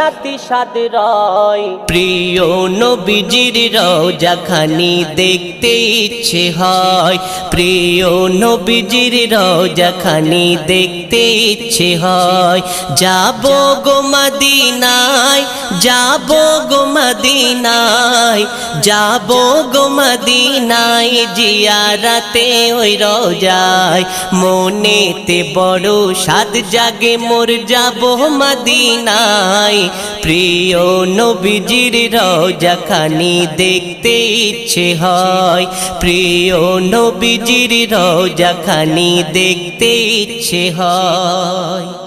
জান্নাতি স্বাদ রয়। প্রিয় নবীজির রওজা খানি দেখতে ইচ্ছে হয়, প্রিয় নবীজির রওজা খানি দেখতে ইচ্ছে হয়। যাব গো মদিনায়, যাব গো মদিনায়, যাব গো মদিনায়, জিয়ারতে ওই রওজায়। মনেতে বড় সাদ জাগে মোর যাব মদিনায়, প্রিয় নবীজির রওজা খানি দেখতে ইচ্ছে হয়, প্রিয় নবীজির রওজা খানি দেখতে ইচ্ছে হয়।